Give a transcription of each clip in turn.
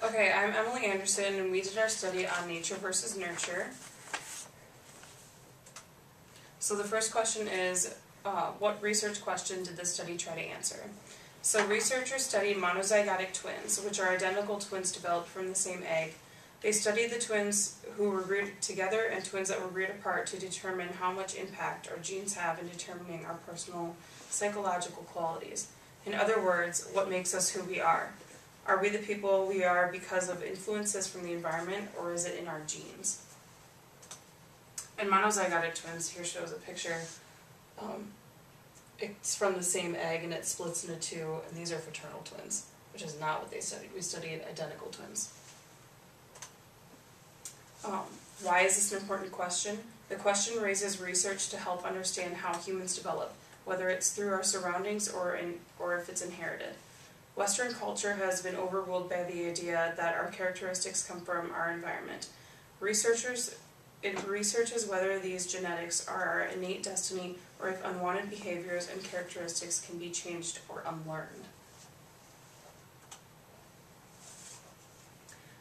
Okay, I'm Emily Anderson, and we did our study on nature versus nurture. So the first question is, what research question did this study try to answer? So researchers studied monozygotic twins, which are identical twins developed from the same egg. They studied the twins who were reared together and twins that were reared apart to determine how much impact our genes have in determining our personal psychological qualities. In other words, what makes us who we are. Are we the people we are because of influences from the environment, or is it in our genes? And monozygotic twins, here shows a picture. It's from the same egg and it splits into two, and these are fraternal twins, which is not what they studied. We studied identical twins. Why is this an important question? The question raises research to help understand how humans develop, whether it's through our surroundings or if it's inherited. Western culture has been overruled by the idea that our characteristics come from our environment. It researches whether these genetics are our innate destiny or if unwanted behaviors and characteristics can be changed or unlearned.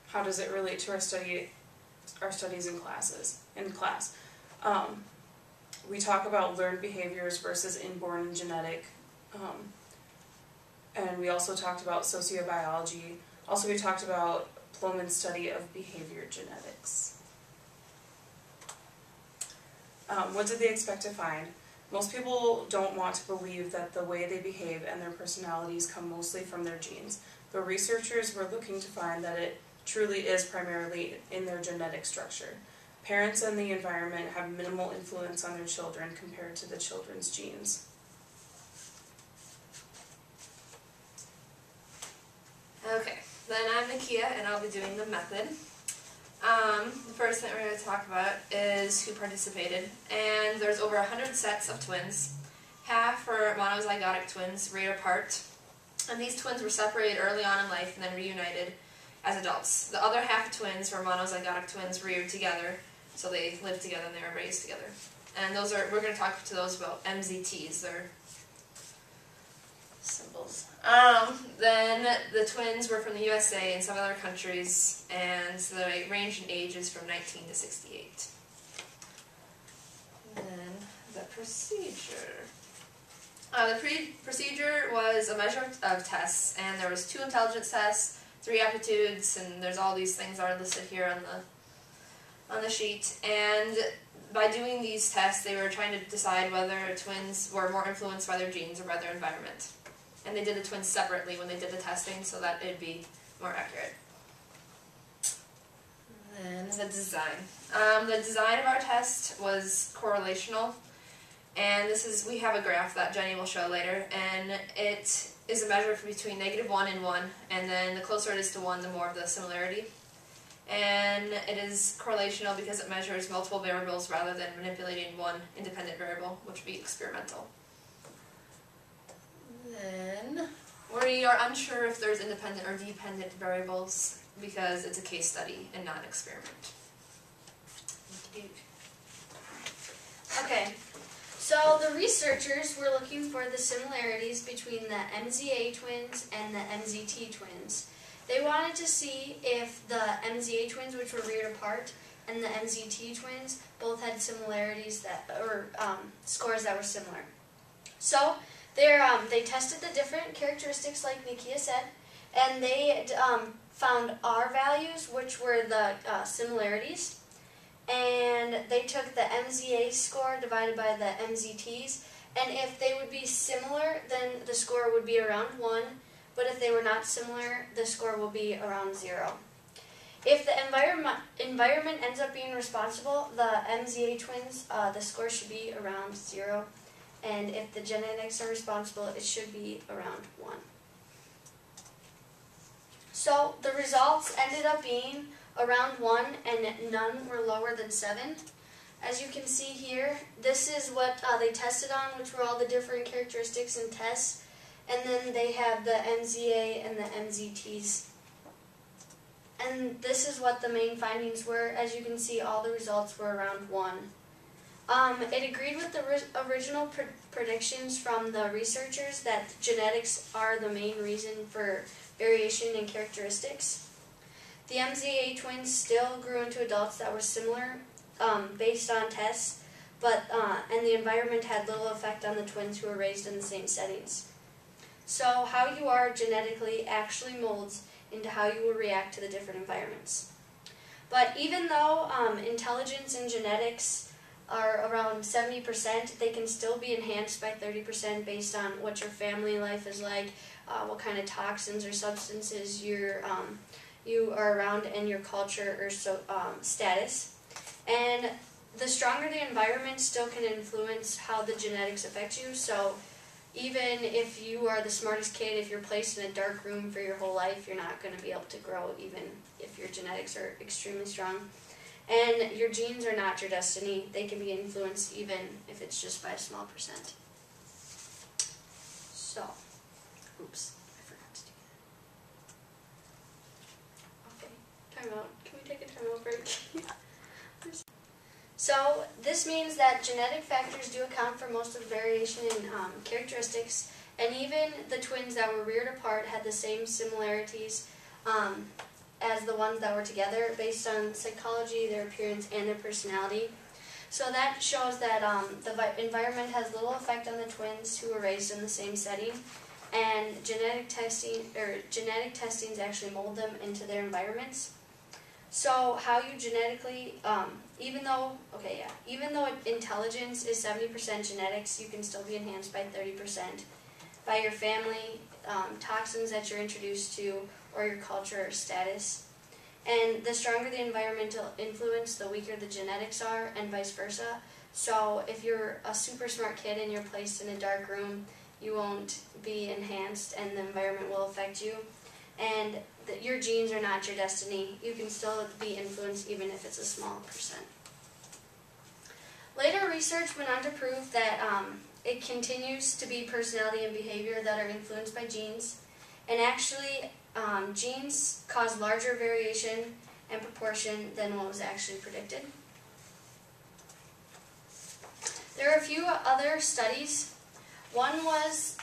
How does it relate to our studies in class? We talk about learned behaviors versus inborn and genetic, and we also talked about sociobiology. Also, we talked about Plomin's study of behavior genetics. What did they expect to find? Most people don't want to believe that the way they behave and their personalities come mostly from their genes. The researchers were looking to find that it truly is primarily in their genetic structure. Parents and the environment have minimal influence on their children compared to the children's genes. Okay, then I'm Nakia, and I'll be doing the method. The first thing we're going to talk about is who participated, and there's over 100 sets of twins. Half were monozygotic twins, reared apart, and these twins were separated early on in life and then reunited as adults. The other half of twins were monozygotic twins reared together, so they lived together and they were raised together. And we're going to talk to those about MZTs, they're symbols. Then the twins were from the USA and some other countries, and they ranged in ages from 19 to 68. And then the procedure. The procedure was a measure of tests, and there was 2 intelligence tests, 3 aptitudes, and there's all these things that are listed here on the sheet. And by doing these tests, they were trying to decide whether twins were more influenced by their genes or by their environment. And they did the twins separately when they did the testing so that it'd be more accurate. And then the design. The design of our test was correlational, and we have a graph that Jenny will show later, and it is a measure between -1 and 1, and then the closer it is to 1, the more of the similarity. And it is correlational because it measures multiple variables rather than manipulating one independent variable, which would be experimental. Then we are unsure if there's independent or dependent variables because it's a case study and not an experiment. Okay, so the researchers were looking for the similarities between the MZA twins and the MZT twins. They wanted to see if the MZA twins, which were reared apart, and the MZT twins both had similarities scores that were similar. So they tested the different characteristics, like Nakia said, and they found R values, which were the similarities, and they took the MZA score divided by the MZTs, and if they would be similar, then the score would be around 1, but if they were not similar, the score will be around 0. If the environment ends up being responsible, the MZA twins, the score should be around 0. And if the genetics are responsible, it should be around 1. So the results ended up being around 1, and none were lower than 7. As you can see here, this is what they tested on, which were all the different characteristics and tests. And then they have the MZA and the MZTs. And this is what the main findings were. As you can see, all the results were around 1. It agreed with the original predictions from the researchers that genetics are the main reason for variation in characteristics. The MZA twins still grew into adults that were similar based on tests, and the environment had little effect on the twins who were raised in the same settings. So how you are genetically actually molds into how you will react to the different environments. But even though intelligence and genetics are around 70%, they can still be enhanced by 30% based on what your family life is like, what kind of toxins or substances you are around, and your culture or status. And the stronger the environment still can influence how the genetics affect you. So even if you are the smartest kid, if you're placed in a dark room for your whole life, you're not going to be able to grow even if your genetics are extremely strong. And your genes are not your destiny. They can be influenced even if it's just by a small percent. So, oops, I forgot to do that. Okay, time out. Can we take a time out break? So, this means that genetic factors do account for most of the variation in characteristics, and even the twins that were reared apart had the same similarities as the ones that were together based on psychology, their appearance, and their personality. So that shows that the environment has little effect on the twins who were raised in the same setting, and genetic testings actually mold them into their environments. So how you genetically, even though intelligence is 70% genetics, you can still be enhanced by 30% by your family, toxins that you're introduced to, or your culture or status. And the stronger the environmental influence, the weaker the genetics are, and vice versa. So if you're a super smart kid and you're placed in a dark room, you won't be enhanced and the environment will affect you. And your genes are not your destiny. You can still be influenced even if it's a small percent. Later research went on to prove that it continues to be personality and behavior that are influenced by genes. And actually, genes cause larger variation and proportion than what was actually predicted. There are a few other studies. One was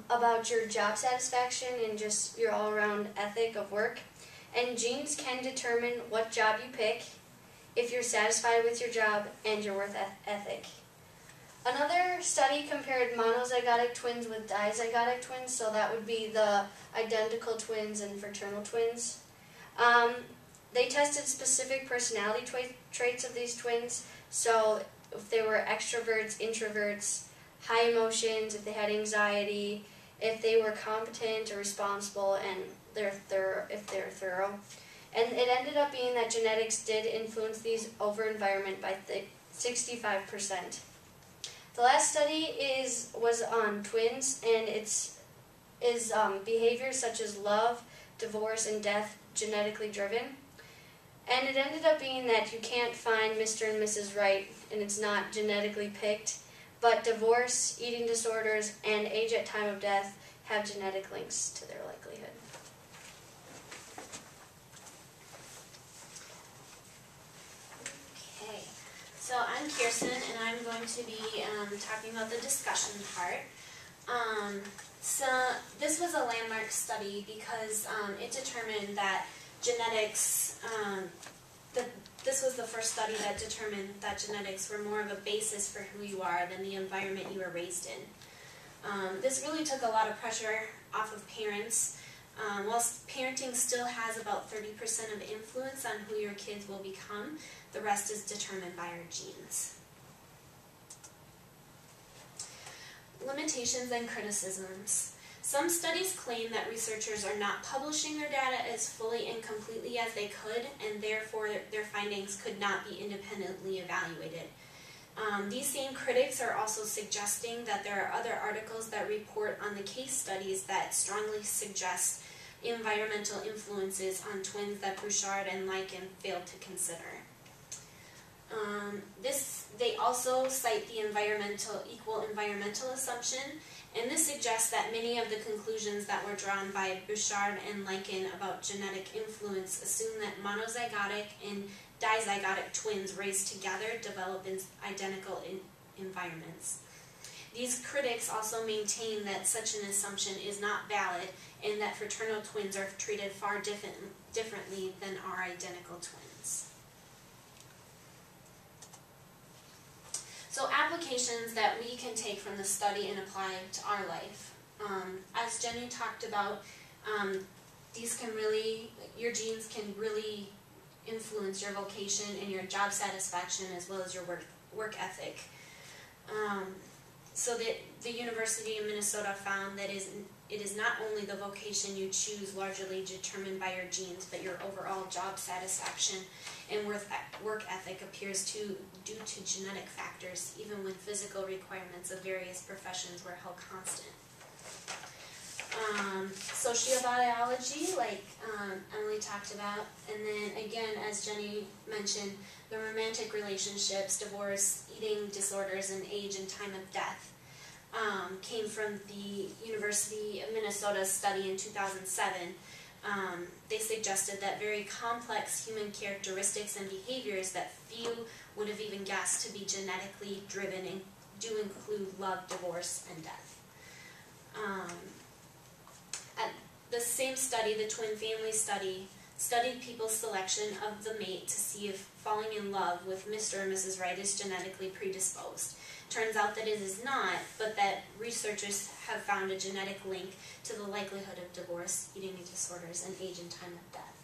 about your job satisfaction and just your all-around ethic of work. And genes can determine what job you pick, if you're satisfied with your job, and your work ethic. Another study compared monozygotic twins with dizygotic twins, so that would be the identical twins and fraternal twins. They tested specific personality traits of these twins, so if they were extroverts, introverts, high emotions, if they had anxiety, if they were competent or responsible, and if they're thorough. And it ended up being that genetics did influence these over environment by 65%. The last study was on twins, and is behaviors such as love, divorce, and death genetically driven. And it ended up being that you can't find Mr. and Mrs. Right, and it's not genetically picked, but divorce, eating disorders, and age at time of death have genetic links to their likelihood. Okay, so I'm Kirsten, and I'm going to be talking about the discussion part. So this was a landmark study because it determined that genetics, this was the first study that determined that genetics were more of a basis for who you are than the environment you were raised in. This really took a lot of pressure off of parents. Whilst parenting still has about 30% of influence on who your kids will become, the rest is determined by our genes. Limitations and criticisms. Some studies claim that researchers are not publishing their data as fully and completely as they could, and therefore their findings could not be independently evaluated. These same critics are also suggesting that there are other articles that report on the case studies that strongly suggest environmental influences on twins that Bouchard and Lycan failed to consider. They also cite the equal environmental assumption, and this suggests that many of the conclusions that were drawn by Bouchard and Lycan about genetic influence assume that monozygotic and dizygotic twins raised together develop in identical environments. These critics also maintain that such an assumption is not valid and that fraternal twins are treated far differently than are identical twins. So applications that we can take from the study and apply to our life. As Jenny talked about, your genes can really influence your vocation and your job satisfaction as well as your work ethic. So the University of Minnesota found that it is not only the vocation you choose largely determined by your genes, but your overall job satisfaction and work ethic appears due to genetic factors, even when physical requirements of various professions were held constant. Sociobiology, like Emily talked about, and then again, as Jenny mentioned, the romantic relationships, divorce, eating disorders, and age and time of death came from the University of Minnesota study in 2007. They suggested that very complex human characteristics and behaviors that few would have even guessed to be genetically driven and do include love, divorce, and death. At the same study, the twin family study, studied people's selection of the mate to see if falling in love with Mr. or Mrs. Right is genetically predisposed. Turns out that it is not, but that researchers have found a genetic link to the likelihood of divorce, eating disorders, and age and time of death.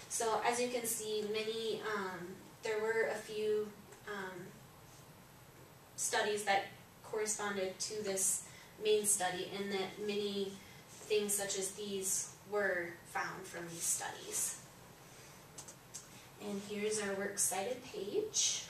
So as you can see, there were a few studies that corresponded to this main study, and that many things such as these were found from these studies. And here's our works cited page.